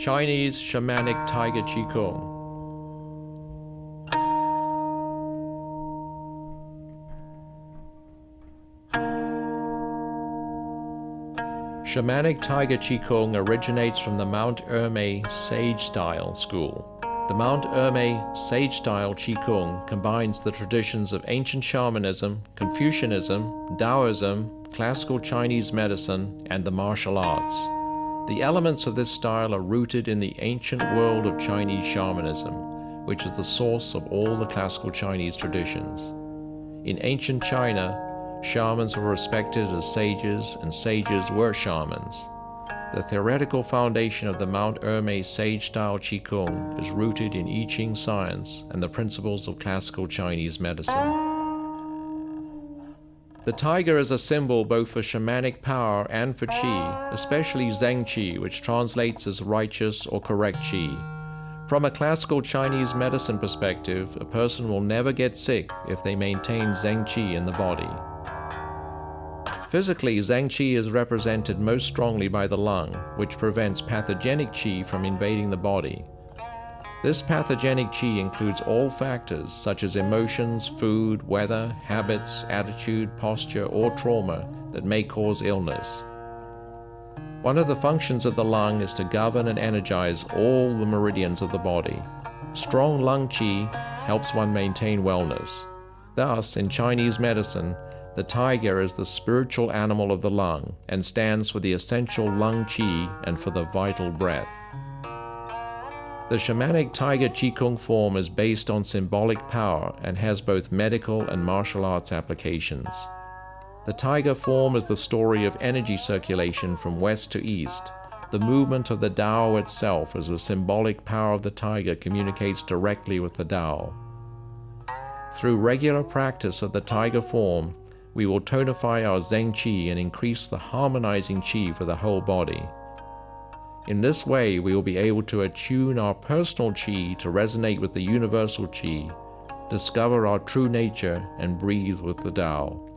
Chinese Shamanic Tiger Qigong. Shamanic Tiger Qigong originates from the Mount Ermei Sage Style school. The Mount Ermei Sage Style Qigong combines the traditions of ancient shamanism, Confucianism, Taoism, classical Chinese medicine, and the martial arts. The elements of this style are rooted in the ancient world of Chinese shamanism, which is the source of all the classical Chinese traditions. In ancient China, shamans were respected as sages, and sages were shamans. The theoretical foundation of the Mount Ermei Sage-style Qigong is rooted in I Ching science and the principles of classical Chinese medicine. The tiger is a symbol both for shamanic power and for qi, especially Zheng qi, which translates as righteous or correct qi. From a classical Chinese medicine perspective, a person will never get sick if they maintain Zheng qi in the body. Physically, Zheng qi is represented most strongly by the lung, which prevents pathogenic qi from invading the body. This pathogenic qi includes all factors such as emotions, food, weather, habits, attitude, posture, or trauma that may cause illness. One of the functions of the lung is to govern and energize all the meridians of the body. Strong lung qi helps one maintain wellness. Thus, in Chinese medicine, the tiger is the spiritual animal of the lung and stands for the essential lung qi and for the vital breath. The shamanic tiger qigong form is based on symbolic power and has both medical and martial arts applications. The tiger form is the story of energy circulation from west to east. The movement of the Tao itself as the symbolic power of the tiger communicates directly with the Tao. Through regular practice of the tiger form, we will tonify our Zheng qi and increase the harmonizing qi for the whole body. In this way, we will be able to attune our personal qi to resonate with the universal qi, discover our true nature, and breathe with the Tao.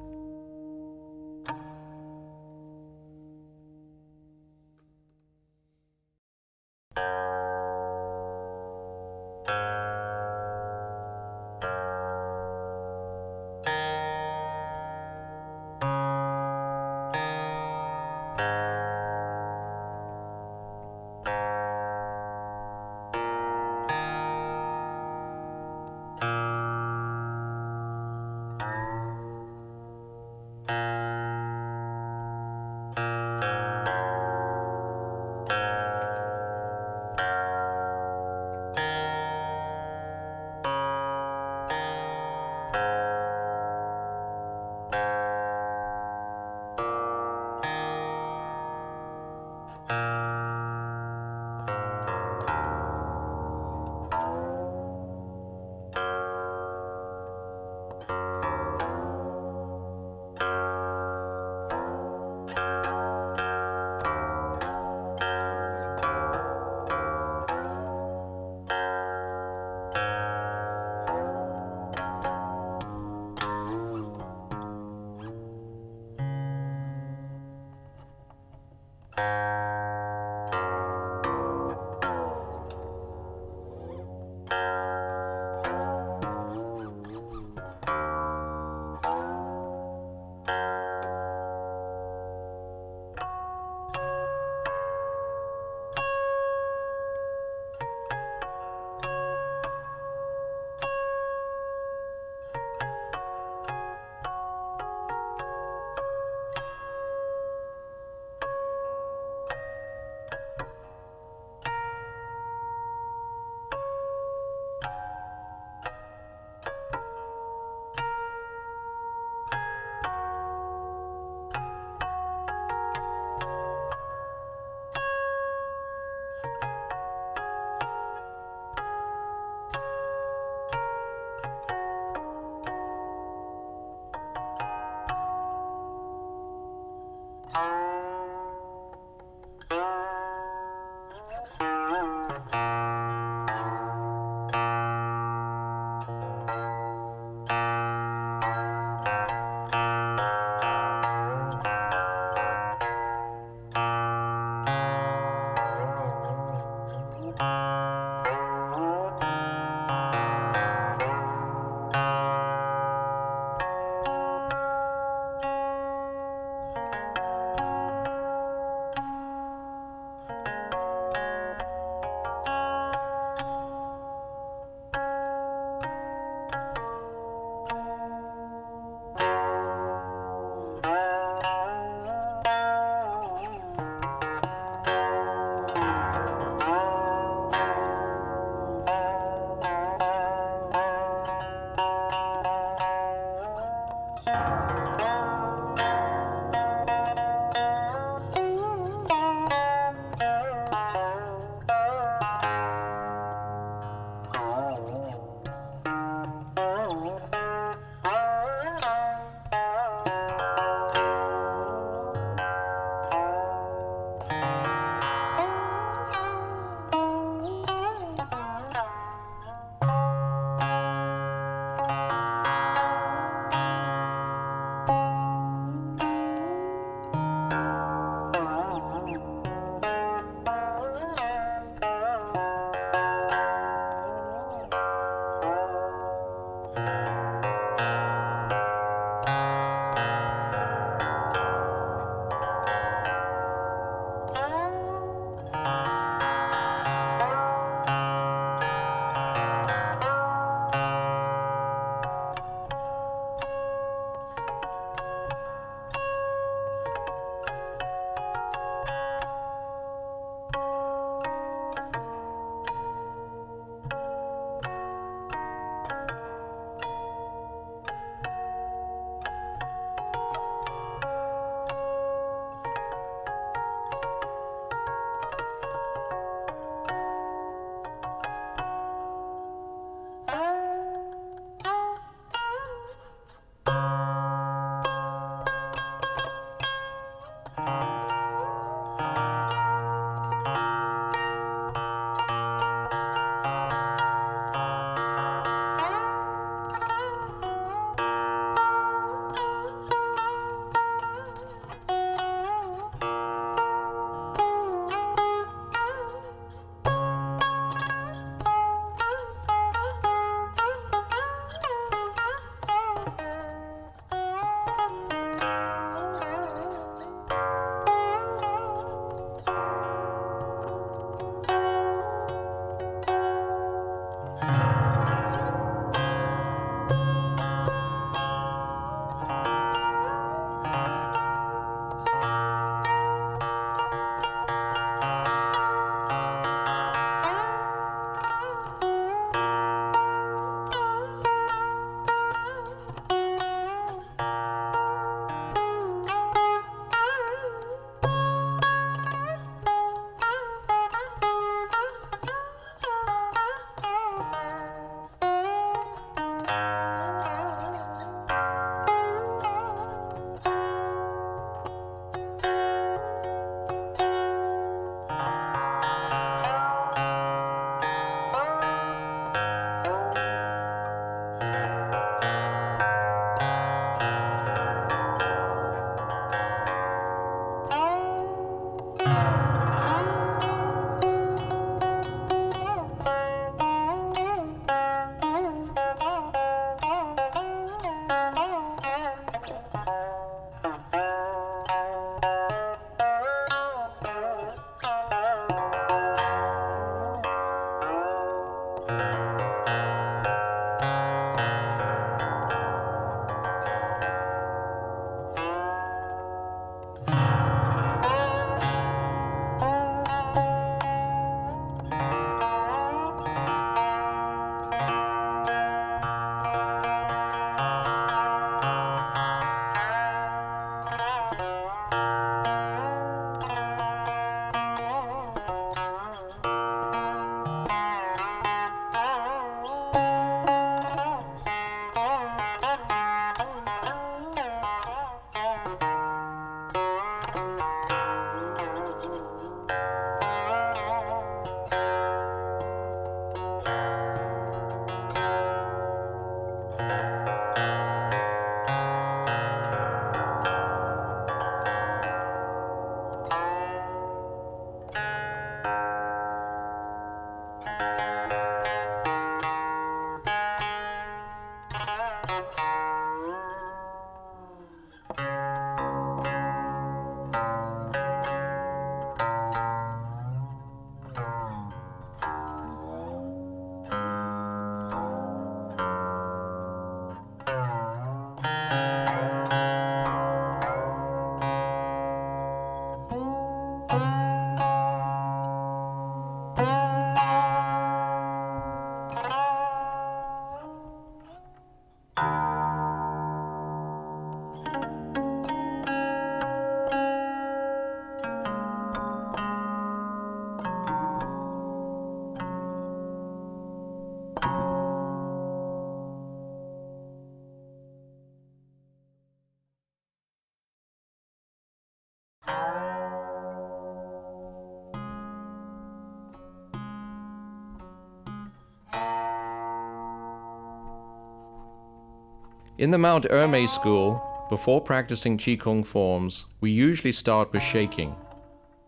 In the Mount Ermei school, before practicing Qigong forms, we usually start with shaking.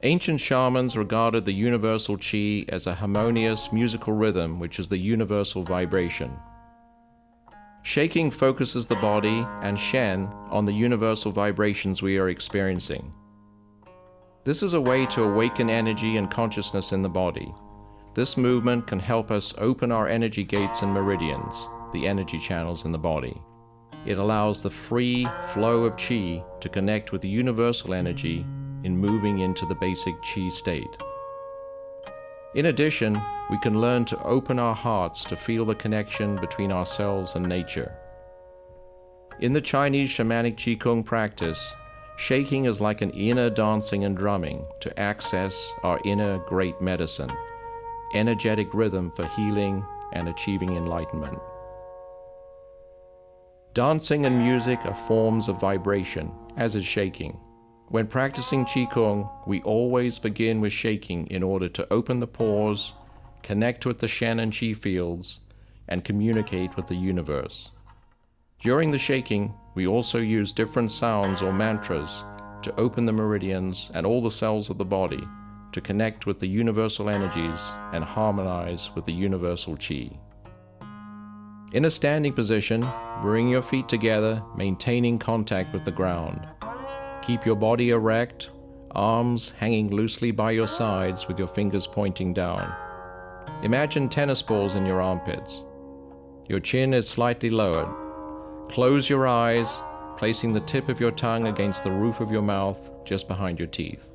Ancient shamans regarded the universal qi as a harmonious musical rhythm, which is the universal vibration. Shaking focuses the body and Shen on the universal vibrations we are experiencing. This is a way to awaken energy and consciousness in the body. This movement can help us open our energy gates and meridians, the energy channels in the body. It allows the free flow of qi to connect with the universal energy in moving into the basic qi state. In addition, we can learn to open our hearts to feel the connection between ourselves and nature. In the Chinese shamanic Qigong practice, shaking is like an inner dancing and drumming to access our inner great medicine, energetic rhythm for healing and achieving enlightenment. Dancing and music are forms of vibration, as is shaking. When practicing Qigong, we always begin with shaking in order to open the pores, connect with the Shen and Qi fields, and communicate with the universe. During the shaking, we also use different sounds or mantras to open the meridians and all the cells of the body to connect with the universal energies and harmonize with the universal qi. In a standing position, bring your feet together, maintaining contact with the ground. Keep your body erect, arms hanging loosely by your sides with your fingers pointing down. Imagine tennis balls in your armpits. Your chin is slightly lowered. Close your eyes, placing the tip of your tongue against the roof of your mouth just behind your teeth.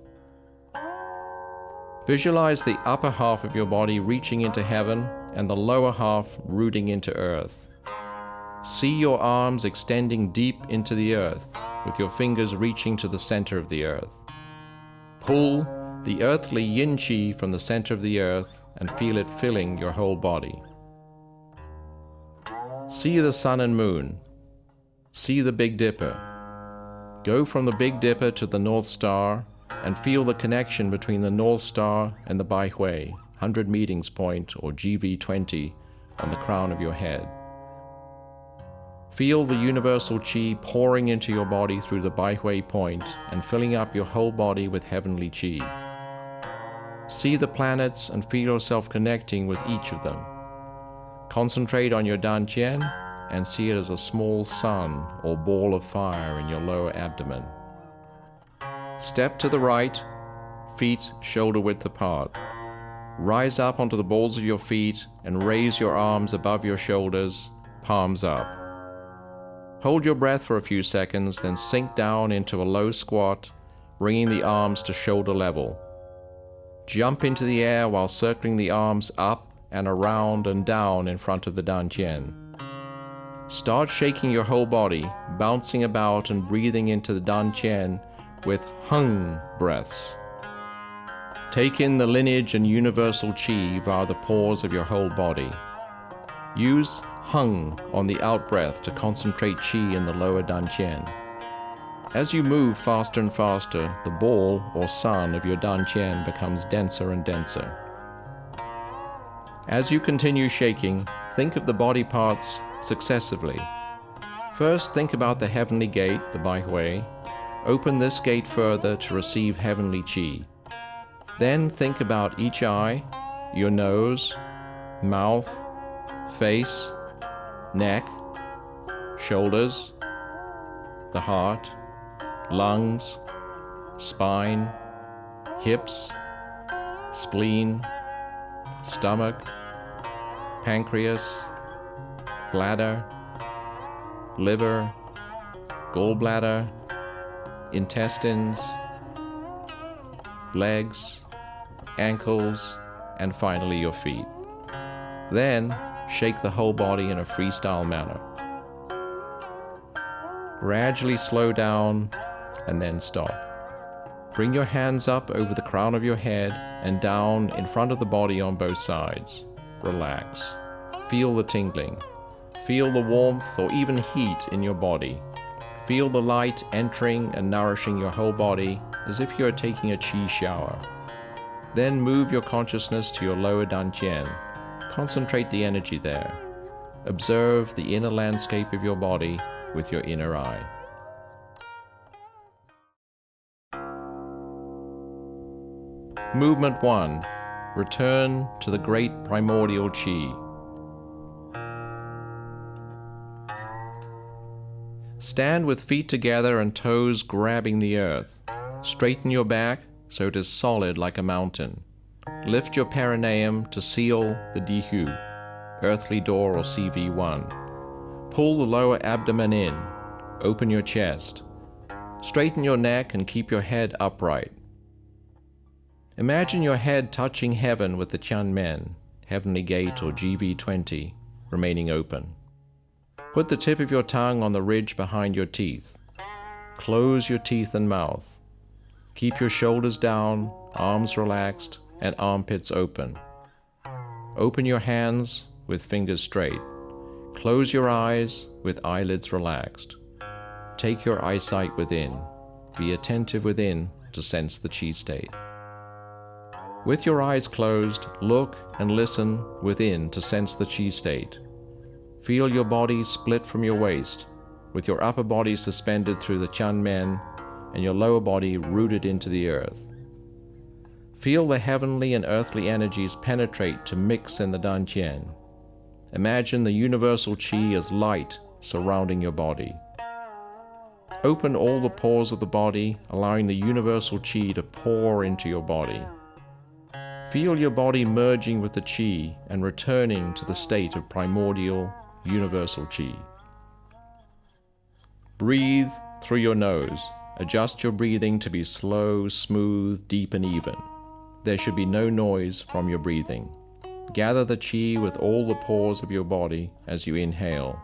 Visualize the upper half of your body reaching into heaven and the lower half rooting into earth. See your arms extending deep into the earth, with your fingers reaching to the center of the earth. Pull the earthly yin qi from the center of the earth and feel it filling your whole body. See the sun and moon. See the Big Dipper. Go from the Big Dipper to the North Star and feel the connection between the North Star and the Bai Hui, 100 meetings point, or GV20, on the crown of your head. Feel the universal qi pouring into your body through the Bai Hui point and filling up your whole body with heavenly qi. See the planets and feel yourself connecting with each of them. Concentrate on your dantian and see it as a small sun or ball of fire in your lower abdomen. Step to the right, feet shoulder-width apart. Rise up onto the balls of your feet and raise your arms above your shoulders, palms up. Hold your breath for a few seconds, then sink down into a low squat, bringing the arms to shoulder level. Jump into the air while circling the arms up and around and down in front of the dantian. Start shaking your whole body, bouncing about and breathing into the dantian with hung breaths. Take in the lineage and universal qi via the pores of your whole body. Use hung on the out-breath to concentrate qi in the lower dantian. As you move faster and faster, the ball or sun of your dantian becomes denser and denser. As you continue shaking, think of the body parts successively. First, think about the heavenly gate, the Bai Hui. Open this gate further to receive heavenly qi. Then think about each eye, your nose, mouth, face, neck, shoulders, the heart, lungs, spine, hips, spleen, stomach, pancreas, bladder, liver, gallbladder, intestines, legs, ankles, and finally your feet. Then, shake the whole body in a freestyle manner. Gradually slow down and then stop. Bring your hands up over the crown of your head and down in front of the body on both sides. Relax. Feel the tingling. Feel the warmth or even heat in your body. Feel the light entering and nourishing your whole body as if you are taking a qi shower. Then move your consciousness to your lower dantian. Concentrate the energy there. Observe the inner landscape of your body with your inner eye. Movement 1. Return to the great primordial Qi. Stand with feet together and toes grabbing the earth. Straighten your back so it is solid like a mountain. Lift your perineum to seal the Dihu, earthly door or CV1. Pull the lower abdomen in. Open your chest. Straighten your neck and keep your head upright. Imagine your head touching heaven with the Tianmen, heavenly gate or GV20, remaining open. Put the tip of your tongue on the ridge behind your teeth. Close your teeth and mouth. Keep your shoulders down, arms relaxed, and armpits open. Open your hands with fingers straight. Close your eyes with eyelids relaxed. Take your eyesight within. Be attentive within to sense the Qi state. With your eyes closed, look and listen within to sense the Qi state. Feel your body split from your waist, with your upper body suspended through the Tianmen and your lower body rooted into the earth. Feel the heavenly and earthly energies penetrate to mix in the Dantian. Imagine the universal Qi as light surrounding your body. Open all the pores of the body, allowing the universal Qi to pour into your body. Feel your body merging with the Qi and returning to the state of primordial, universal Qi. Breathe through your nose. Adjust your breathing to be slow, smooth, deep, and even. There should be no noise from your breathing. Gather the Qi with all the pores of your body as you inhale.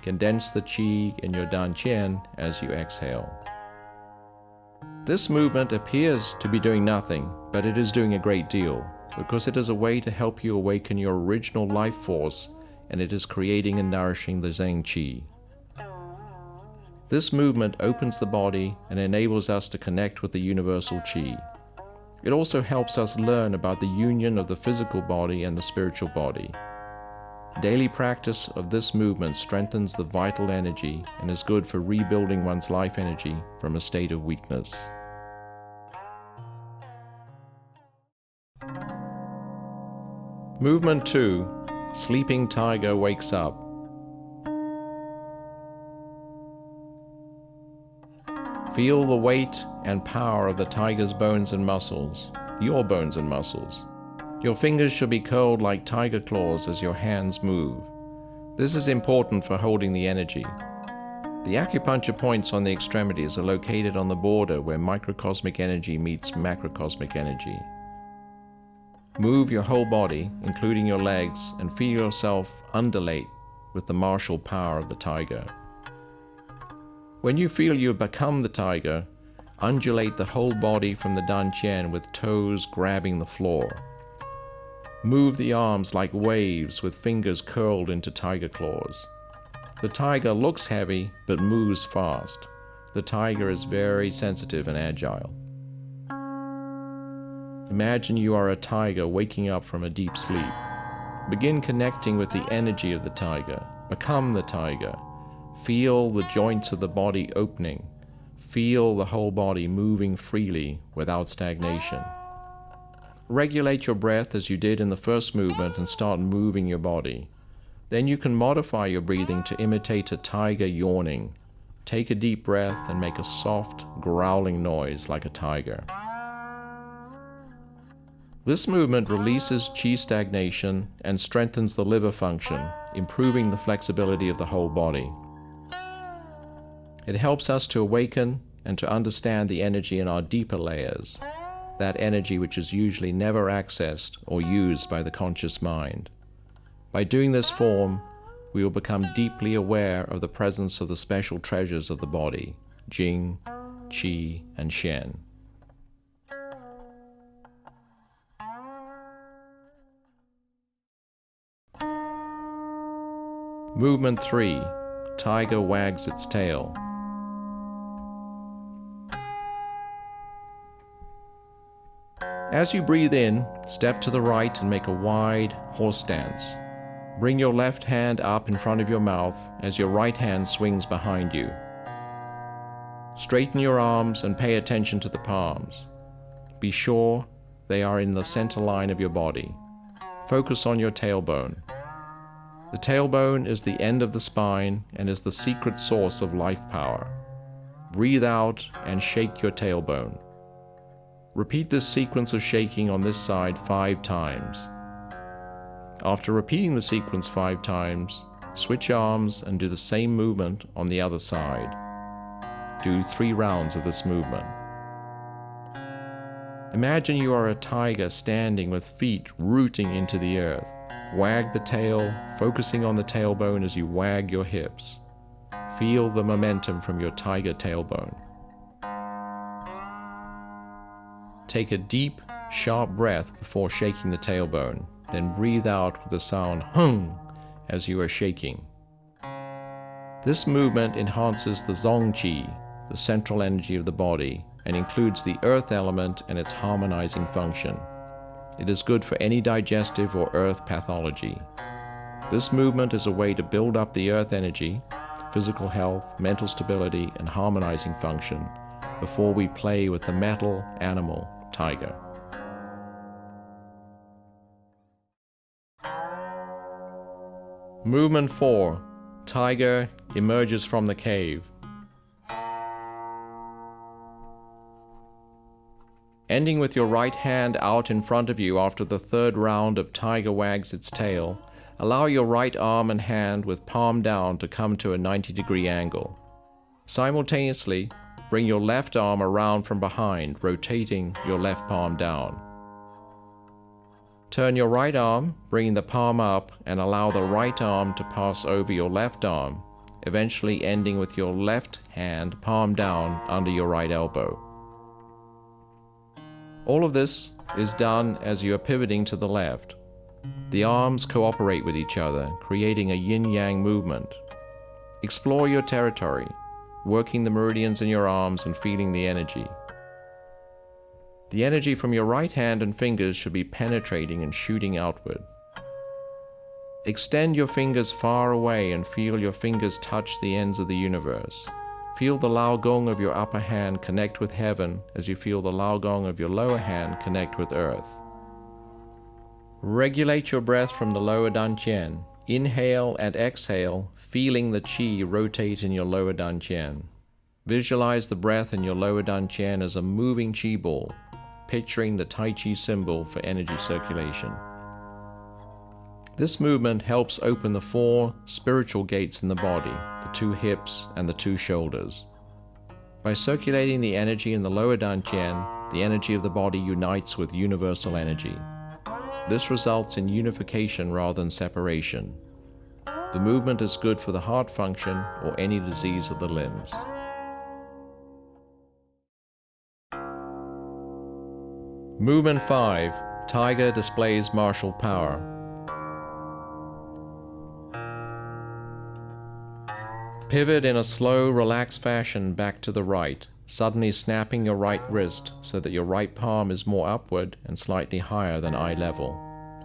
Condense the Qi in your Dantian as you exhale. This movement appears to be doing nothing, but it is doing a great deal, because it is a way to help you awaken your original life force, and it is creating and nourishing the Zheng Qi. This movement opens the body and enables us to connect with the universal Qi. It also helps us learn about the union of the physical body and the spiritual body. Daily practice of this movement strengthens the vital energy and is good for rebuilding one's life energy from a state of weakness. Movement 2. Sleeping tiger wakes up. Feel the weight and power of the tiger's bones and muscles, your bones and muscles. Your fingers should be curled like tiger claws as your hands move. This is important for holding the energy. The acupuncture points on the extremities are located on the border where microcosmic energy meets macrocosmic energy. Move your whole body, including your legs, and feel yourself undulate with the martial power of the tiger. When you feel you become the tiger, undulate the whole body from the Dantian with toes grabbing the floor. Move the arms like waves with fingers curled into tiger claws. The tiger looks heavy but moves fast. The tiger is very sensitive and agile. Imagine you are a tiger waking up from a deep sleep. Begin connecting with the energy of the tiger. Become the tiger. Feel the joints of the body opening. Feel the whole body moving freely without stagnation. Regulate your breath as you did in the first movement and start moving your body. Then you can modify your breathing to imitate a tiger yawning. Take a deep breath and make a soft, growling noise like a tiger. This movement releases Qi stagnation and strengthens the liver function, improving the flexibility of the whole body. It helps us to awaken and to understand the energy in our deeper layers, that energy which is usually never accessed or used by the conscious mind. By doing this form, we will become deeply aware of the presence of the special treasures of the body, Jing, Qi, and Shen. Movement 3. Tiger wags its tail. As you breathe in, step to the right and make a wide horse stance. Bring your left hand up in front of your mouth as your right hand swings behind you. Straighten your arms and pay attention to the palms. Be sure they are in the center line of your body. Focus on your tailbone. The tailbone is the end of the spine and is the secret source of life power. Breathe out and shake your tailbone. Repeat this sequence of shaking on this side 5 times. After repeating the sequence 5 times, switch arms and do the same movement on the other side. Do 3 rounds of this movement. Imagine you are a tiger standing with feet rooting into the earth. Wag the tail, focusing on the tailbone as you wag your hips. Feel the momentum from your tiger tailbone. Take a deep, sharp breath before shaking the tailbone, then breathe out with the sound hung as you are shaking. This movement enhances the zong qi, the central energy of the body, and includes the earth element and its harmonizing function. It is good for any digestive or earth pathology. This movement is a way to build up the earth energy, physical health, mental stability, and harmonizing function before we play with the metal animal, tiger. Movement 4. Tiger emerges from the cave. Ending with your right hand out in front of you after the 3rd round of tiger wags its tail, allow your right arm and hand with palm down to come to a 90-degree angle. Simultaneously, bring your left arm around from behind, rotating your left palm down. Turn your right arm, bringing the palm up, and allow the right arm to pass over your left arm, eventually ending with your left hand palm down under your right elbow. All of this is done as you are pivoting to the left. The arms cooperate with each other, creating a yin-yang movement. Explore your territory, working the meridians in your arms and feeling the energy. The energy from your right hand and fingers should be penetrating and shooting outward. Extend your fingers far away and feel your fingers touch the ends of the universe. Feel the Lao Gong of your upper hand connect with heaven as you feel the Lao Gong of your lower hand connect with earth. Regulate your breath from the lower dantian. Inhale and exhale, feeling the qi rotate in your lower dantian. Visualize the breath in your lower dantian as a moving qi ball, picturing the Tai Chi symbol for energy circulation. This movement helps open the 4 spiritual gates in the body, the 2 hips and the 2 shoulders. By circulating the energy in the lower dantian, the energy of the body unites with universal energy. This results in unification rather than separation. The movement is good for the heart function or any disease of the limbs. Movement 5. Tiger displays martial power. Pivot in a slow, relaxed fashion back to the right, suddenly snapping your right wrist so that your right palm is more upward and slightly higher than eye level.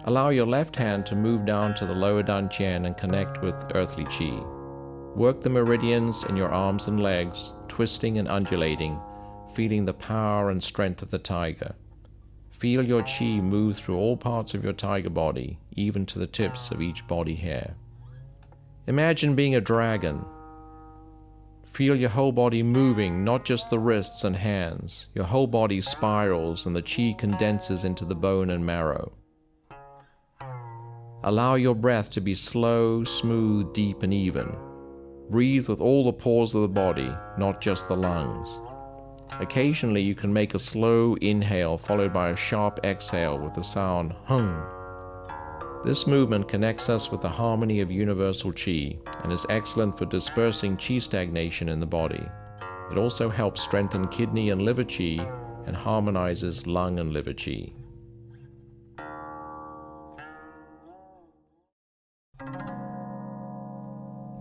Allow your left hand to move down to the lower dantian and connect with earthly qi. Work the meridians in your arms and legs, twisting and undulating, feeling the power and strength of the tiger. Feel your qi move through all parts of your tiger body, even to the tips of each body hair. Imagine being a dragon. Feel your whole body moving, not just the wrists and hands. Your whole body spirals and the qi condenses into the bone and marrow. Allow your breath to be slow, smooth, deep, and even. Breathe with all the pores of the body, not just the lungs. Occasionally you can make a slow inhale followed by a sharp exhale with the sound hung. This movement connects us with the harmony of universal qi and is excellent for dispersing qi stagnation in the body. It also helps strengthen kidney and liver qi and harmonizes lung and liver qi.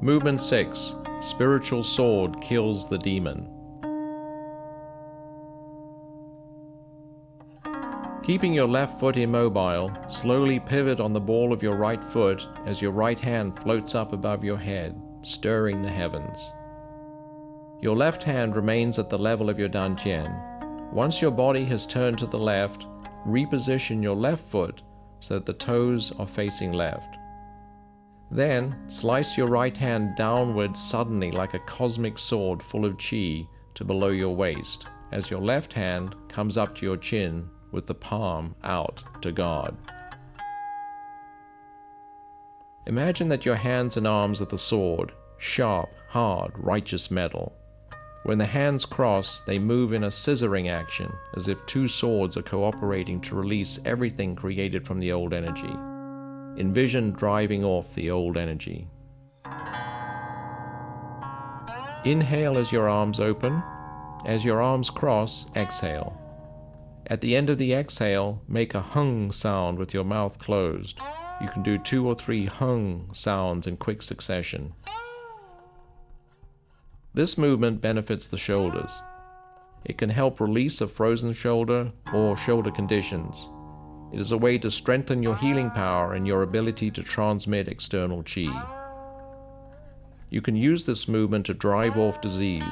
Movement 6. Spiritual sword kills the demon. Keeping your left foot immobile, slowly pivot on the ball of your right foot as your right hand floats up above your head, stirring the heavens. Your left hand remains at the level of your dantian. Once your body has turned to the left, reposition your left foot so that the toes are facing left. Then, slice your right hand downward suddenly like a cosmic sword full of qi to below your waist, as your left hand comes up to your chin with the palm out to God. Imagine that your hands and arms are the sword, sharp, hard, righteous metal. When the hands cross, they move in a scissoring action, as if two swords are cooperating to release everything created from the old energy. Envision driving off the old energy. Inhale as your arms open. As your arms cross, exhale. At the end of the exhale, make a hung sound with your mouth closed. You can do 2 or 3 hung sounds in quick succession. This movement benefits the shoulders. It can help release a frozen shoulder or shoulder conditions. It is a way to strengthen your healing power and your ability to transmit external qi. You can use this movement to drive off disease.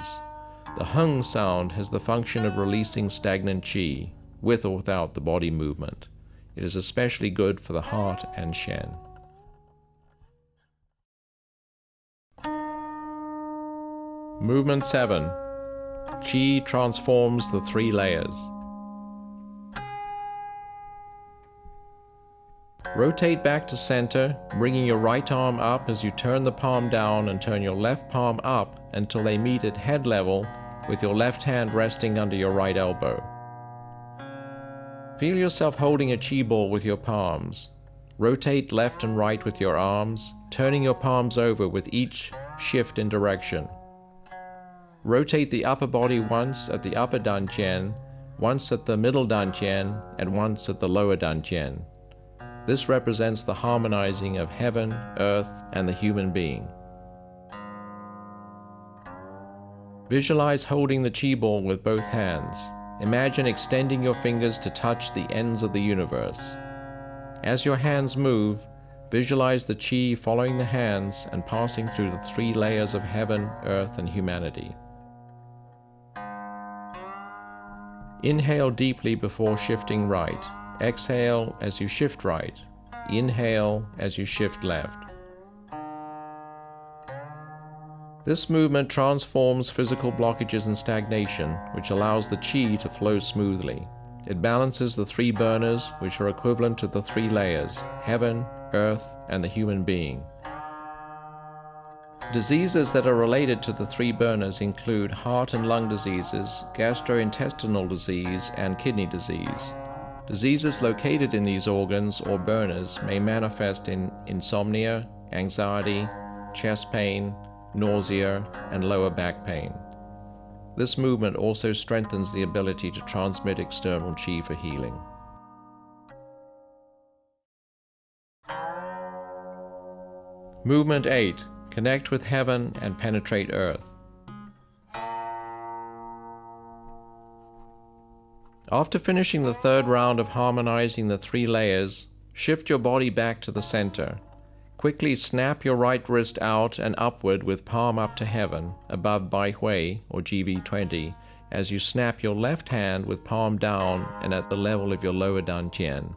The hung sound has the function of releasing stagnant qi, with or without the body movement. It is especially good for the heart and shen. Movement 7. Qi transforms the 3 layers. Rotate back to center, bringing your right arm up as you turn the palm down, and turn your left palm up until they meet at head level with your left hand resting under your right elbow. Feel yourself holding a qi ball with your palms. Rotate left and right with your arms, turning your palms over with each shift in direction. Rotate the upper body once at the upper dantian, once at the middle dantian, and once at the lower dantian. This represents the harmonizing of heaven, earth, and the human being. Visualize holding the qi ball with both hands. Imagine extending your fingers to touch the ends of the universe. As your hands move, visualize the qi following the hands and passing through the 3 layers of heaven, earth, and humanity. Inhale deeply before shifting right. Exhale as you shift right. Inhale as you shift left. This movement transforms physical blockages and stagnation, which allows the qi to flow smoothly. It balances the 3 burners, which are equivalent to the 3 layers: heaven, earth, and the human being. Diseases that are related to the 3 burners include heart and lung diseases, gastrointestinal disease, and kidney disease. Diseases located in these organs or burners may manifest in insomnia, anxiety, chest pain, nausea, and lower back pain. This movement also strengthens the ability to transmit external qi for healing. Movement 8. Connect with heaven and penetrate earth. After finishing the 3rd round of harmonizing the 3 layers, shift your body back to the center. Quickly snap your right wrist out and upward with palm up to heaven, above Bai Hui or GV20, as you snap your left hand with palm down and at the level of your lower dantian.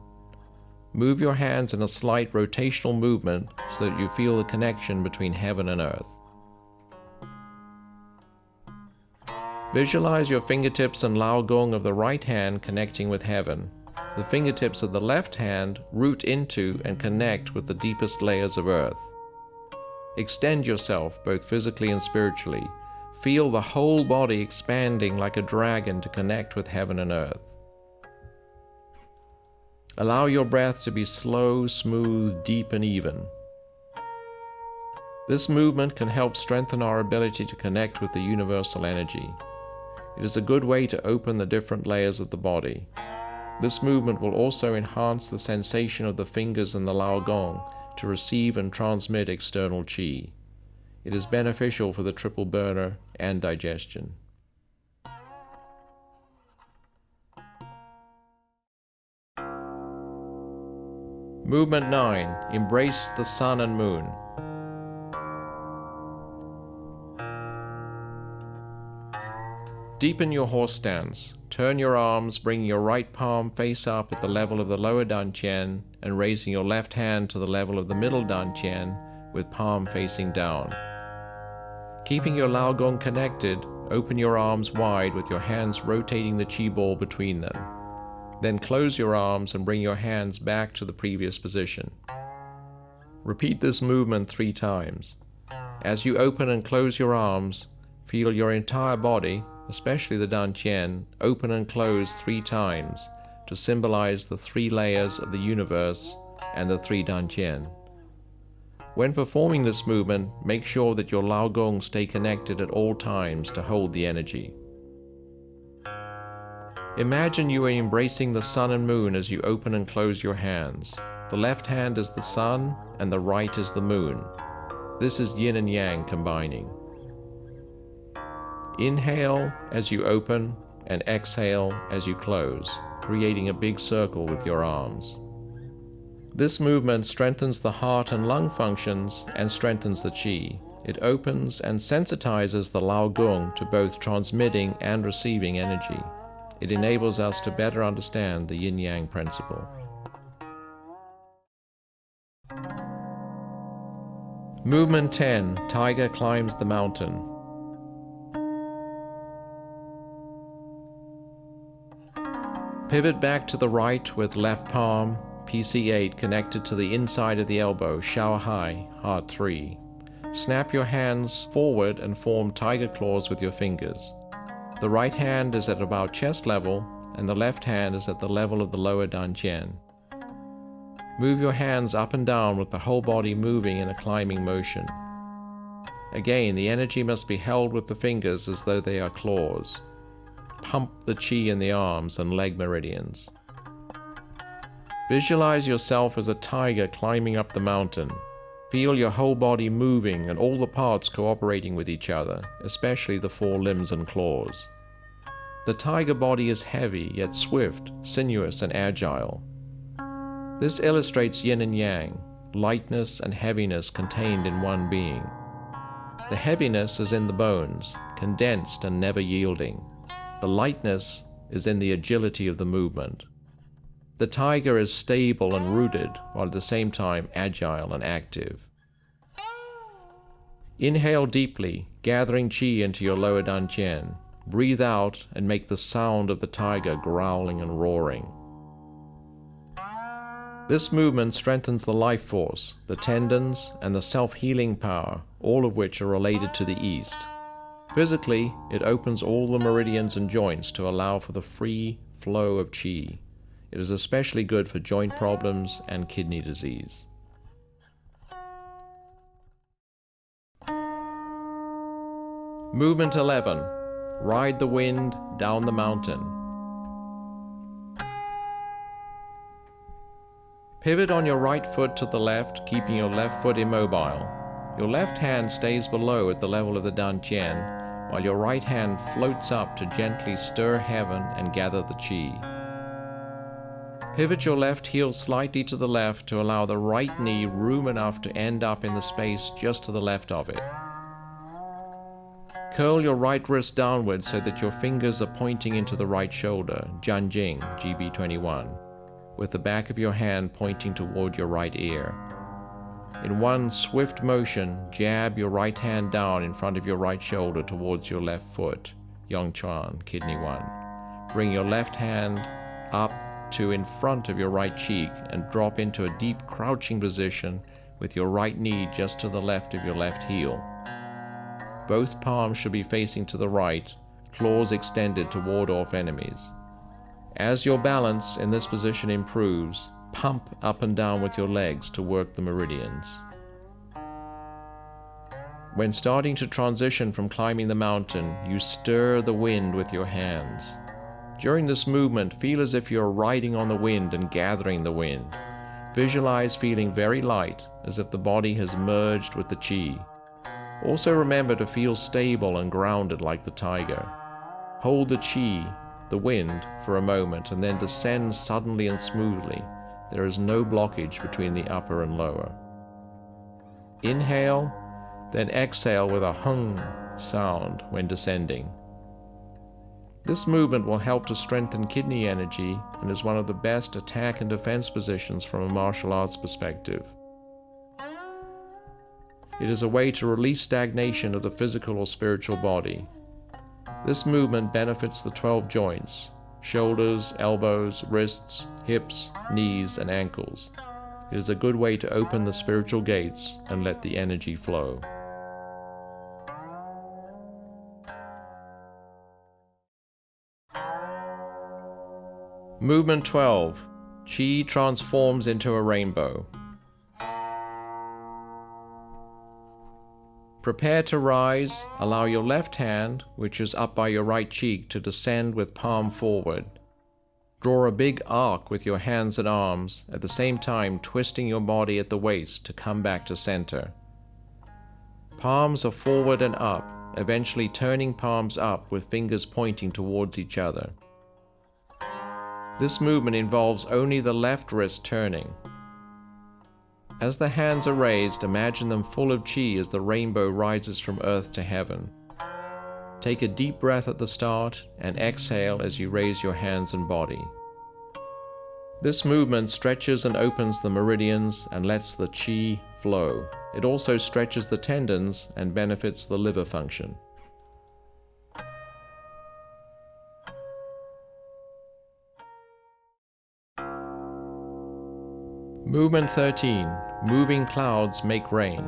Move your hands in a slight rotational movement so that you feel the connection between heaven and earth. Visualize your fingertips and Lao Gong of the right hand connecting with heaven. The fingertips of the left hand root into and connect with the deepest layers of earth. Extend yourself both physically and spiritually. Feel the whole body expanding like a dragon to connect with heaven and earth. Allow your breath to be slow, smooth, deep, and even. This movement can help strengthen our ability to connect with the universal energy. It is a good way to open the different layers of the body. This movement will also enhance the sensation of the fingers and the Lao Gong to receive and transmit external qi. It is beneficial for the triple burner and digestion. Movement 9. Embrace the sun and moon. Deepen your horse stance. Turn your arms, bringing your right palm face up at the level of the lower dantian and raising your left hand to the level of the middle dantian with palm facing down. Keeping your Lao Gong connected, open your arms wide with your hands rotating the Qi ball between them. Then close your arms and bring your hands back to the previous position. Repeat this movement 3 times. As you open and close your arms, feel your entire body, especially the dantian, open and close 3 times to symbolize the 3 layers of the universe and the 3 dantian. When performing this movement, make sure that your Lao Gong stay connected at all times to hold the energy. Imagine you are embracing the sun and moon as you open and close your hands. The left hand is the sun and the right is the moon. This is yin and yang combining. Inhale as you open and exhale as you close, creating a big circle with your arms. This movement strengthens the heart and lung functions and strengthens the Qi. It opens and sensitizes the Lao Gong to both transmitting and receiving energy. It enables us to better understand the yin-yang principle. Movement 10. Tiger climbs the mountain. Pivot back to the right with left palm, PC8 connected to the inside of the elbow, shower high, heart 3. Snap your hands forward and form tiger claws with your fingers. The right hand is at about chest level and the left hand is at the level of the lower dantian. Move your hands up and down with the whole body moving in a climbing motion. Again, the energy must be held with the fingers as though they are claws. Pump the Qi in the arms and leg meridians. Visualize yourself as a tiger climbing up the mountain. Feel your whole body moving and all the parts cooperating with each other, especially the 4 limbs and claws. The tiger body is heavy yet swift, sinuous and agile. This illustrates yin and yang, lightness and heaviness contained in one being. The heaviness is in the bones, condensed and never yielding. The lightness is in the agility of the movement. The tiger is stable and rooted, while at the same time agile and active. Inhale deeply, gathering Qi into your lower dantian. Breathe out and make the sound of the tiger growling and roaring. This movement strengthens the life force, the tendons, and the self-healing power, all of which are related to the east. Physically, it opens all the meridians and joints to allow for the free flow of Qi. It is especially good for joint problems and kidney disease. Movement 11. Ride the wind down the mountain. Pivot on your right foot to the left, keeping your left foot immobile. Your left hand stays below at the level of the dantian, while your right hand floats up to gently stir heaven and gather the Qi. Pivot your left heel slightly to the left to allow the right knee room enough to end up in the space just to the left of it. Curl your right wrist downward so that your fingers are pointing into the right shoulder, Jianjing, GB21, with the back of your hand pointing toward your right ear. In one swift motion, jab your right hand down in front of your right shoulder towards your left foot, Yongchuan, kidney 1. Bring your left hand up to in front of your right cheek and drop into a deep crouching position with your right knee just to the left of your left heel. Both palms should be facing to the right, claws extended to ward off enemies. As your balance in this position improves, pump up and down with your legs to work the meridians. When starting to transition from climbing the mountain, you stir the wind with your hands. During this movement, feel as if you're riding on the wind and gathering the wind. Visualize feeling very light, as if the body has merged with the Qi. Also remember to feel stable and grounded like the tiger. Hold the Qi, the wind, for a moment and then descend suddenly and smoothly, there is no blockage between the upper and lower. Inhale, then exhale with a hung sound when descending. This movement will help to strengthen kidney energy and is one of the best attack and defense positions from a martial arts perspective. It is a way to release stagnation of the physical or spiritual body. This movement benefits the 12 joints: shoulders, elbows, wrists, hips, knees, and ankles. It is a good way to open the spiritual gates and let the energy flow. Movement 12. Qi transforms into a rainbow. Prepare to rise. Allow your left hand, which is up by your right cheek, to descend with palm forward. Draw a big arc with your hands and arms, at the same time twisting your body at the waist to come back to center. Palms are forward and up, eventually turning palms up with fingers pointing towards each other. This movement involves only the left wrist turning. As the hands are raised, imagine them full of qi as the rainbow rises from earth to heaven. Take a deep breath at the start and exhale as you raise your hands and body. This movement stretches and opens the meridians and lets the qi flow. It also stretches the tendons and benefits the liver function. Movement 13. Moving clouds make rain.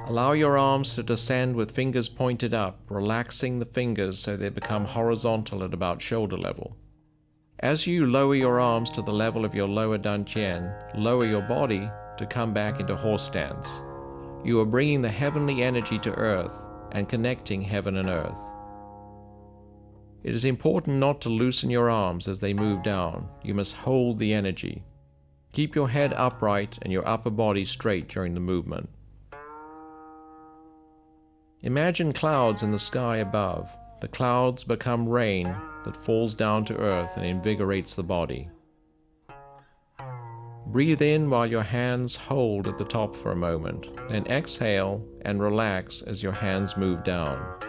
Allow your arms to descend with fingers pointed up, relaxing the fingers so they become horizontal at about shoulder level. As you lower your arms to the level of your lower dantian, lower your body to come back into horse stance. You are bringing the heavenly energy to earth and connecting heaven and earth. It is important not to loosen your arms as they move down. You must hold the energy. Keep your head upright and your upper body straight during the movement. Imagine clouds in the sky above. The clouds become rain that falls down to earth and invigorates the body. Breathe in while your hands hold at the top for a moment, then exhale and relax as your hands move down.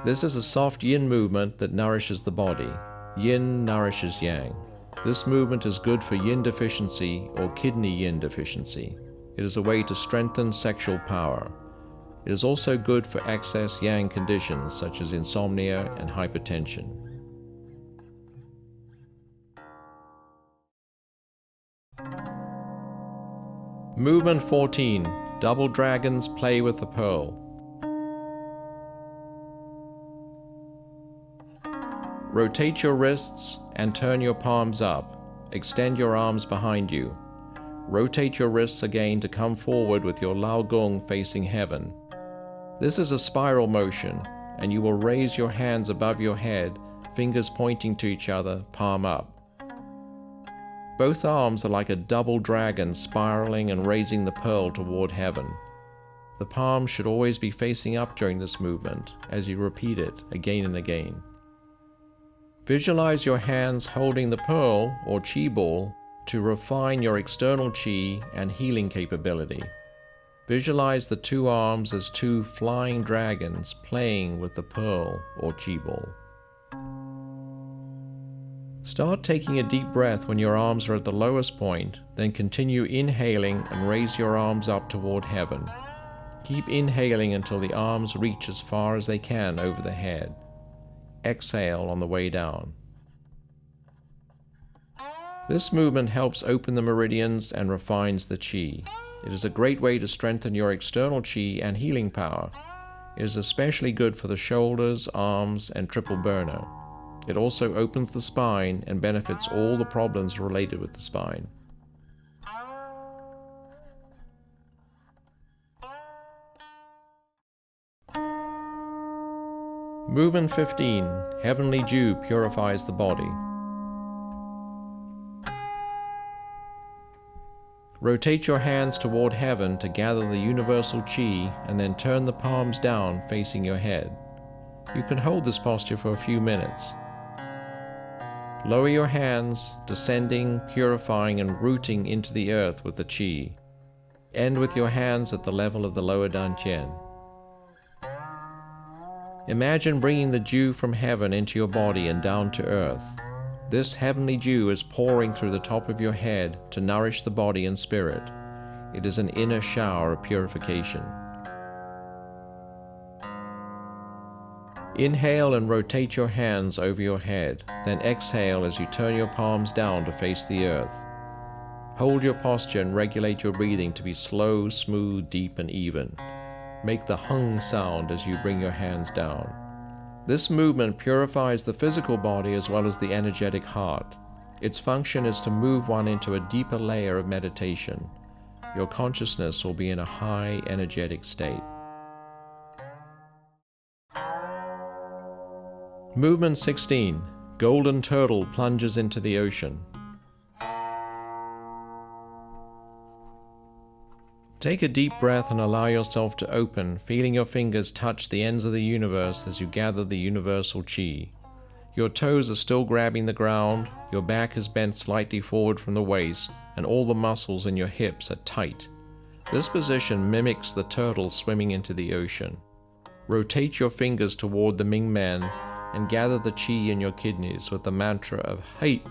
This is a soft yin movement that nourishes the body. Yin nourishes yang. This movement is good for yin deficiency or kidney yin deficiency. It is a way to strengthen sexual power. It is also good for excess yang conditions such as insomnia and hypertension. Movement 14. Double dragons play with the pearl. Rotate your wrists and turn your palms up. Extend your arms behind you. Rotate your wrists again to come forward with your Lao Gong facing heaven. This is a spiral motion, and you will raise your hands above your head, fingers pointing to each other, palm up. Both arms are like a double dragon spiraling and raising the pearl toward heaven. The palms should always be facing up during this movement as you repeat it again and again. Visualize your hands holding the pearl or qi ball to refine your external qi and healing capability. Visualize the two arms as two flying dragons playing with the pearl or qi ball. Start taking a deep breath when your arms are at the lowest point, then continue inhaling and raise your arms up toward heaven. Keep inhaling until the arms reach as far as they can over the head. Exhale on the way down. This movement helps open the meridians and refines the qi. It is a great way to strengthen your external qi and healing power. It is especially good for the shoulders, arms, and triple burner. It also opens the spine and benefits all the problems related with the spine. Movement 15. Heavenly dew purifies the body. Rotate your hands toward heaven to gather the universal qi and then turn the palms down facing your head. You can hold this posture for a few minutes. Lower your hands, descending, purifying, and rooting into the earth with the qi. End with your hands at the level of the lower dantian. Imagine bringing the dew from heaven into your body and down to earth. This heavenly dew is pouring through the top of your head to nourish the body and spirit. It is an inner shower of purification. Inhale and rotate your hands over your head, then exhale as you turn your palms down to face the earth. Hold your posture and regulate your breathing to be slow, smooth, deep, and even. Make the hung sound as you bring your hands down. This movement purifies the physical body as well as the energetic heart. Its function is to move one into a deeper layer of meditation. Your consciousness will be in a high energetic state. Movement 16. Golden turtle plunges into the ocean. Take a deep breath and allow yourself to open, feeling your fingers touch the ends of the universe as you gather the universal qi. Your toes are still grabbing the ground, your back is bent slightly forward from the waist, and all the muscles in your hips are tight. This position mimics the turtle swimming into the ocean. Rotate your fingers toward the Ming Men and gather the qi in your kidneys with the mantra of Hai,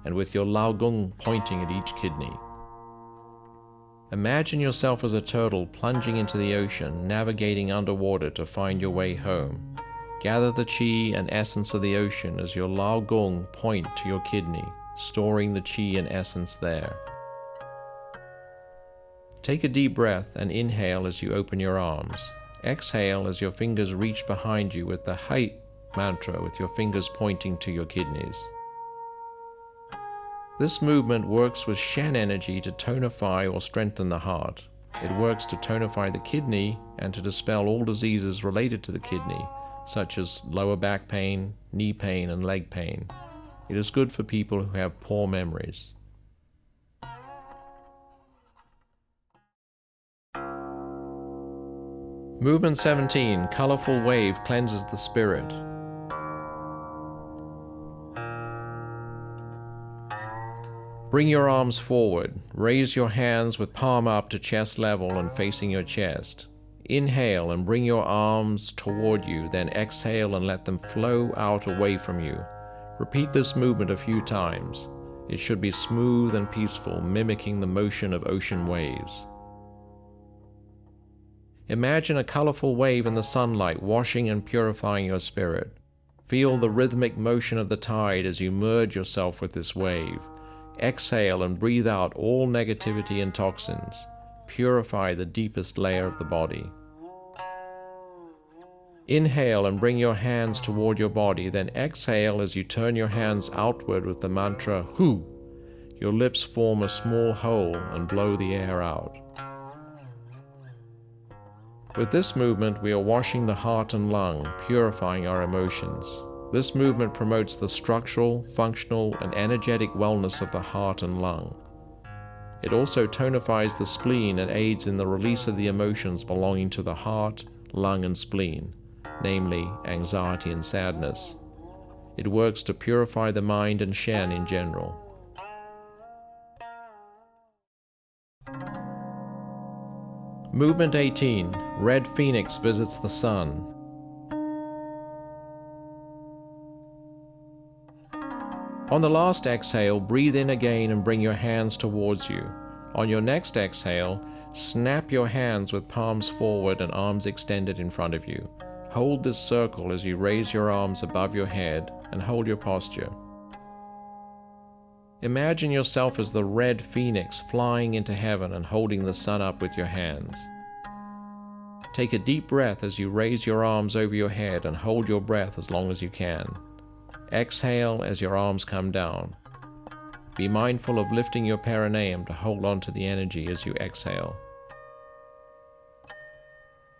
and with your Lao Gong pointing at each kidney. Imagine yourself as a turtle plunging into the ocean, navigating underwater to find your way home. Gather the qi and essence of the ocean as your Lao Gong point to your kidney, storing the qi and essence there. Take a deep breath and inhale as you open your arms. Exhale as your fingers reach behind you with the Hai mantra with your fingers pointing to your kidneys. This movement works with Shen energy to tonify or strengthen the heart. It works to tonify the kidney and to dispel all diseases related to the kidney, such as lower back pain, knee pain, and leg pain. It is good for people who have poor memories. Movement 17. Colorful wave cleanses the spirit. Bring your arms forward. Raise your hands with palm up to chest level and facing your chest. Inhale and bring your arms toward you, then exhale and let them flow out away from you. Repeat this movement a few times. It should be smooth and peaceful, mimicking the motion of ocean waves. Imagine a colorful wave in the sunlight washing and purifying your spirit. Feel the rhythmic motion of the tide as you merge yourself with this wave. Exhale and breathe out all negativity and toxins. Purify the deepest layer of the body. Inhale and bring your hands toward your body, then exhale as you turn your hands outward with the mantra Hu. Your lips form a small hole and blow the air out. With this movement, we are washing the heart and lung, purifying our emotions. This movement promotes the structural, functional, and energetic wellness of the heart and lung. It also tonifies the spleen and aids in the release of the emotions belonging to the heart, lung, and spleen, namely anxiety and sadness. It works to purify the mind and Shen in general. Movement 18. Red Phoenix visits the sun. On the last exhale, breathe in again and bring your hands towards you. On your next exhale, snap your hands with palms forward and arms extended in front of you. Hold this circle as you raise your arms above your head and hold your posture. Imagine yourself as the red phoenix flying into heaven and holding the sun up with your hands. Take a deep breath as you raise your arms over your head and hold your breath as long as you can. Exhale as your arms come down. Be mindful of lifting your perineum to hold on to the energy as you exhale.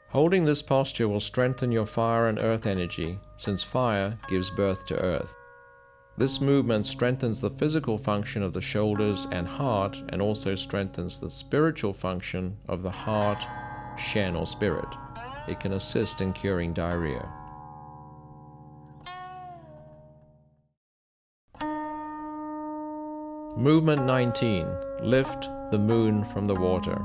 Holding this posture will strengthen your fire and earth energy, since fire gives birth to earth. This movement strengthens the physical function of the shoulders and heart, and also strengthens the spiritual function of the heart, Shen or spirit. It can assist in curing diarrhea. Movement 19. Lift the moon from the water.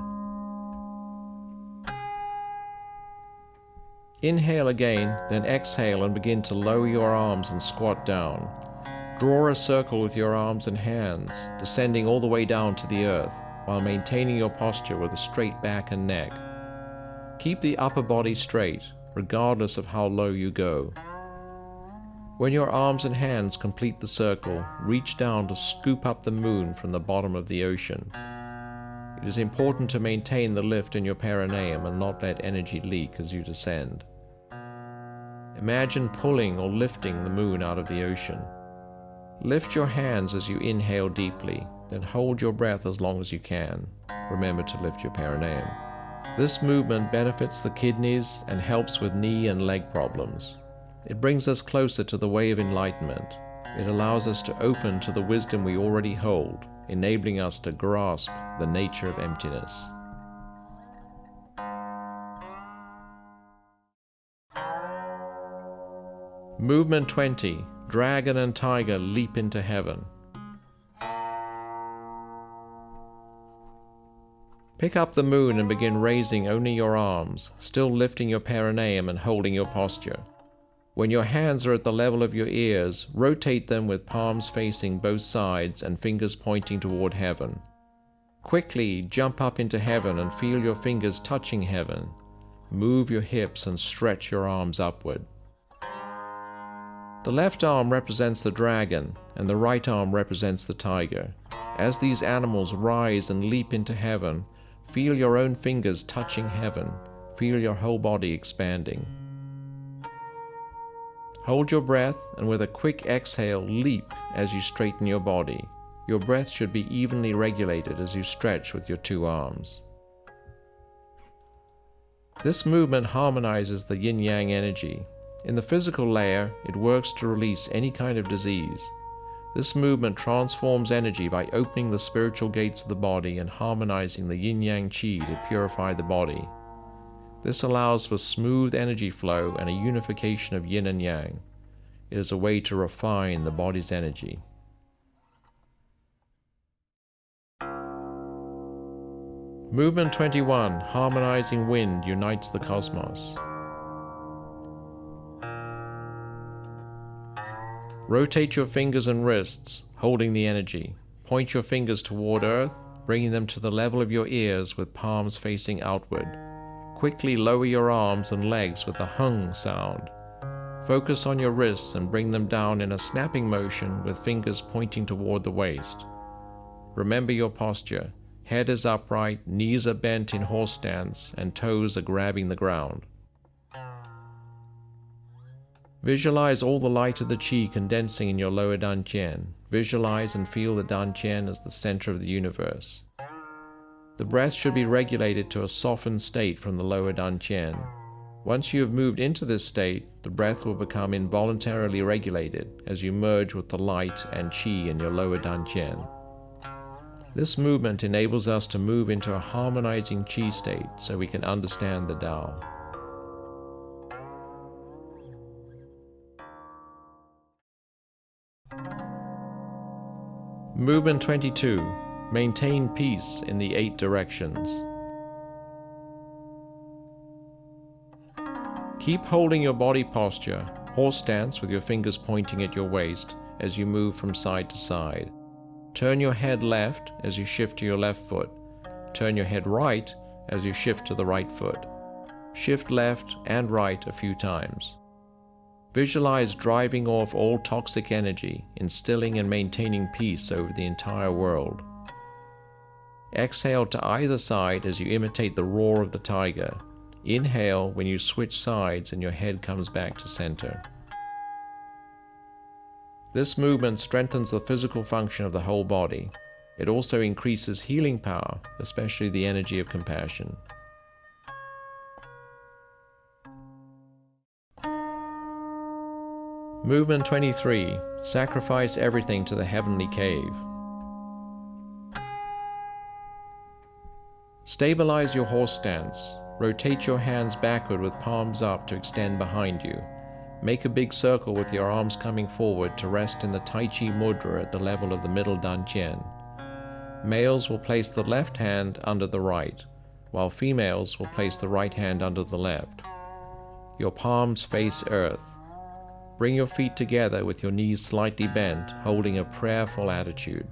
Inhale again, then exhale and begin to lower your arms and squat down. Draw a circle with your arms and hands, descending all the way down to the earth, while maintaining your posture with a straight back and neck. Keep the upper body straight, regardless of how low you go. When your arms and hands complete the circle, reach down to scoop up the moon from the bottom of the ocean. It is important to maintain the lift in your perineum and not let energy leak as you descend. Imagine pulling or lifting the moon out of the ocean. Lift your hands as you inhale deeply, then hold your breath as long as you can. Remember to lift your perineum. This movement benefits the kidneys and helps with knee and leg problems. It brings us closer to the way of enlightenment. It allows us to open to the wisdom we already hold, enabling us to grasp the nature of emptiness. Movement 20. Dragon and tiger leap into heaven. Pick up the moon and begin raising only your arms, still lifting your perineum and holding your posture. When your hands are at the level of your ears, rotate them with palms facing both sides and fingers pointing toward heaven. Quickly jump up into heaven and feel your fingers touching heaven. Move your hips and stretch your arms upward. The left arm represents the dragon and the right arm represents the tiger. As these animals rise and leap into heaven, feel your own fingers touching heaven. Feel your whole body expanding. Hold your breath and with a quick exhale, leap as you straighten your body. Your breath should be evenly regulated as you stretch with your two arms. This movement harmonizes the yin-yang energy. In the physical layer, it works to release any kind of disease. This movement transforms energy by opening the spiritual gates of the body and harmonizing the yin-yang qi to purify the body. This allows for smooth energy flow and a unification of yin and yang. It is a way to refine the body's energy. Movement 21. Harmonizing wind unites the cosmos. Rotate your fingers and wrists, holding the energy. Point your fingers toward earth, bringing them to the level of your ears with palms facing outward. Quickly lower your arms and legs with a hung sound. Focus on your wrists and bring them down in a snapping motion with fingers pointing toward the waist. Remember your posture. Head is upright, knees are bent in horse stance, and toes are grabbing the ground. Visualize all the light of the qi condensing in your lower dantian. Visualize and feel the dantian as the center of the universe. The breath should be regulated to a softened state from the lower dantian. Once you have moved into this state, the breath will become involuntarily regulated as you merge with the light and qi in your lower dantian. This movement enables us to move into a harmonizing qi state so we can understand the Tao. Movement 22. Maintain peace in the 8 directions. Keep holding your body posture, horse stance with your fingers pointing at your waist as you move from side to side. Turn your head left as you shift to your left foot. Turn your head right as you shift to the right foot. Shift left and right a few times. Visualize driving off all toxic energy, instilling and maintaining peace over the entire world. Exhale to either side as you imitate the roar of the tiger. Inhale when you switch sides and your head comes back to center. This movement strengthens the physical function of the whole body. It also increases healing power, especially the energy of compassion. Movement 23. Sacrifice everything to the heavenly cave. Stabilize your horse stance. Rotate your hands backward with palms up to extend behind you. Make a big circle with your arms coming forward to rest in the Tai Chi mudra at the level of the middle dantian. Males will place the left hand under the right, while females will place the right hand under the left. Your palms face earth. Bring your feet together with your knees slightly bent, holding a prayerful attitude.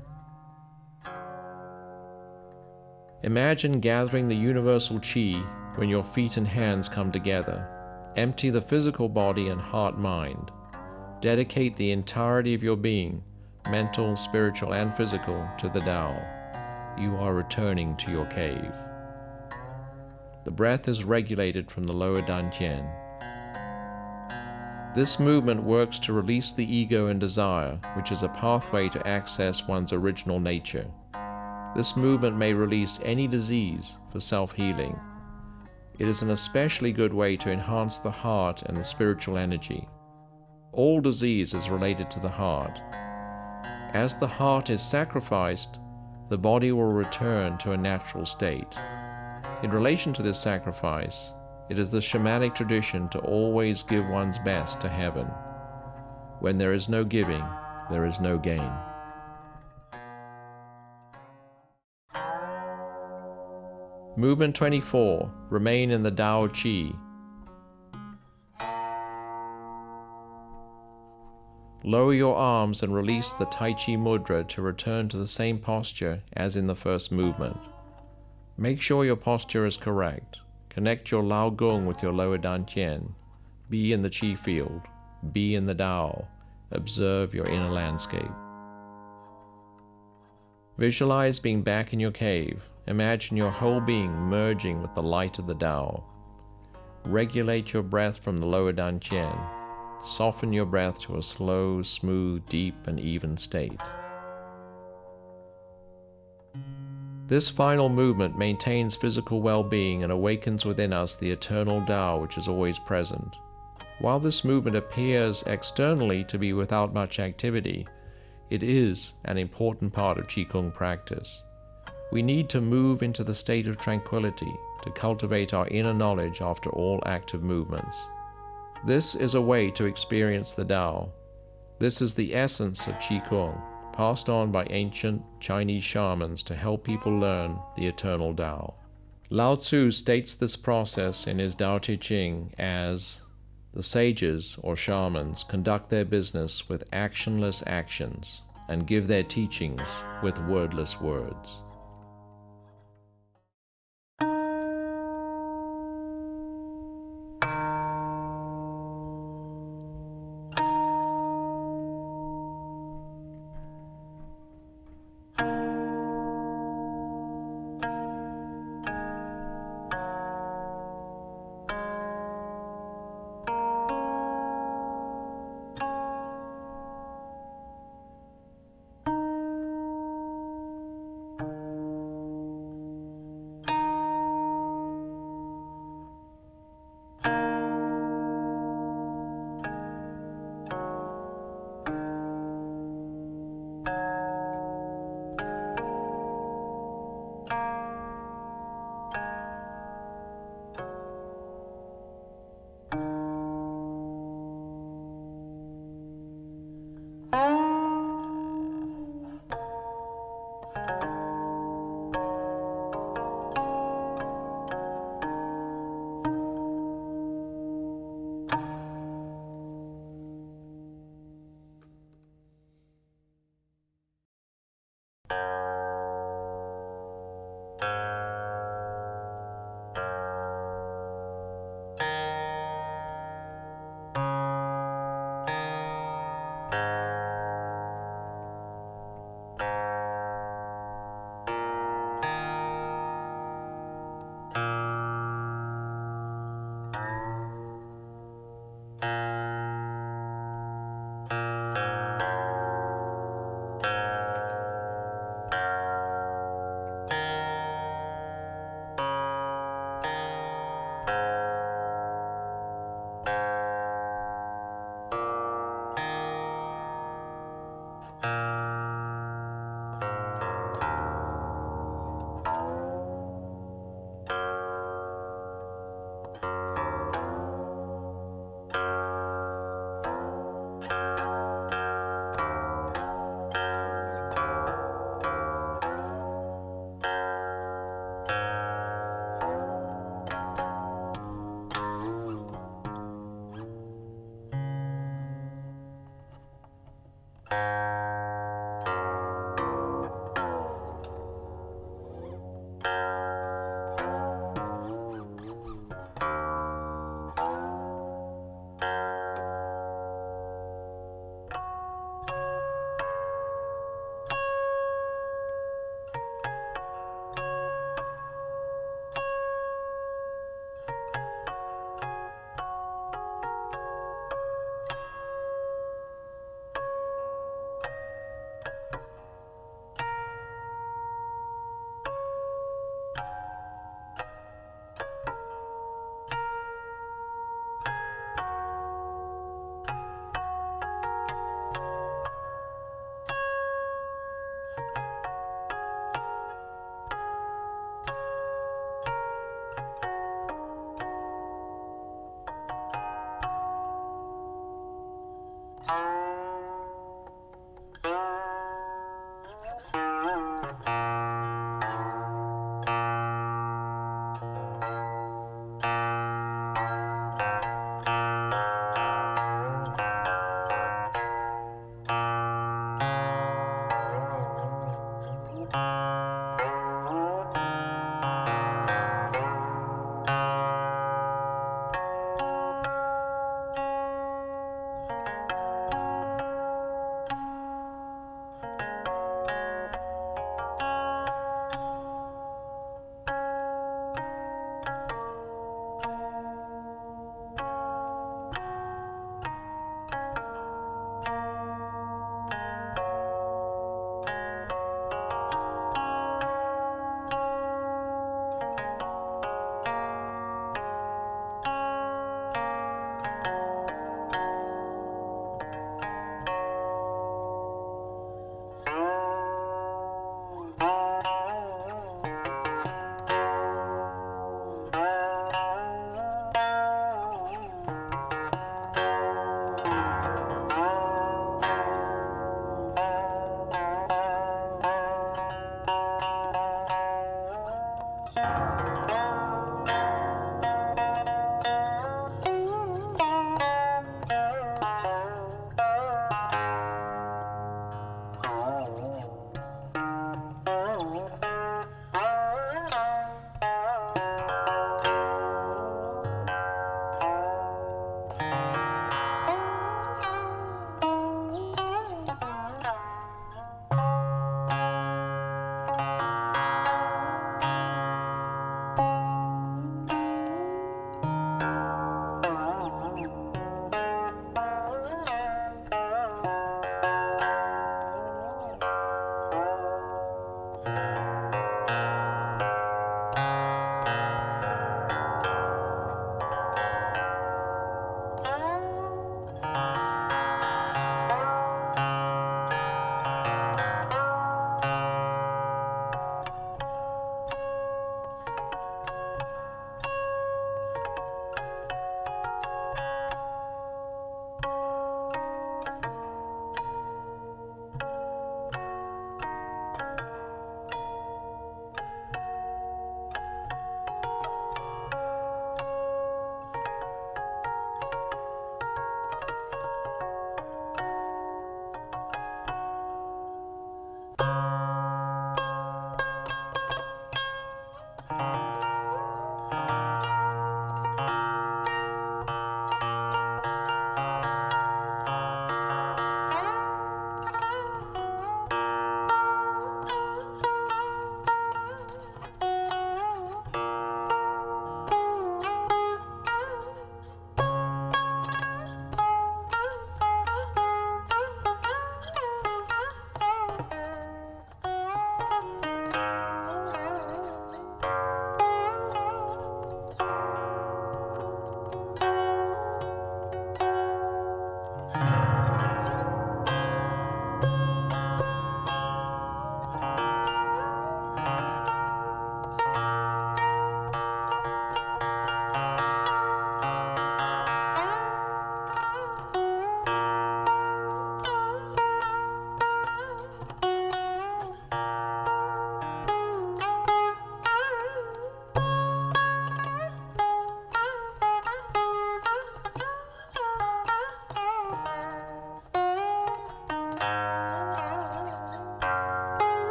Imagine gathering the universal Qi when your feet and hands come together. Empty the physical body and heart-mind. Dedicate the entirety of your being, mental, spiritual, and physical, to the Tao. You are returning to your cave. The breath is regulated from the lower dantian. This movement works to release the ego and desire, which is a pathway to access one's original nature. This movement may release any disease for self-healing. It is an especially good way to enhance the heart and the spiritual energy. All disease is related to the heart. As the heart is sacrificed, the body will return to a natural state. In relation to this sacrifice, it is the shamanic tradition to always give one's best to heaven. When there is no giving, there is no gain. Movement 24. Remain in the Tao Qi. Lower your arms and release the Tai Chi mudra to return to the same posture as in the first movement. Make sure your posture is correct. Connect your Lao Gong with your lower dantian. Be in the Qi field. Be in the Tao. Observe your inner landscape. Visualize being back in your cave. Imagine your whole being merging with the light of the Tao. Regulate your breath from the lower dantian. Soften your breath to a slow, smooth, deep, and even state. This final movement maintains physical well-being and awakens within us the eternal Tao which is always present. While this movement appears externally to be without much activity, it is an important part of Qigong practice. We need to move into the state of tranquility to cultivate our inner knowledge after all active movements. This is a way to experience the Tao. This is the essence of Qigong, passed on by ancient Chinese shamans to help people learn the eternal Tao. Lao Tzu states this process in his Tao Te Ching as, "The sages, or shamans, conduct their business with actionless actions and give their teachings with wordless words."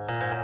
you.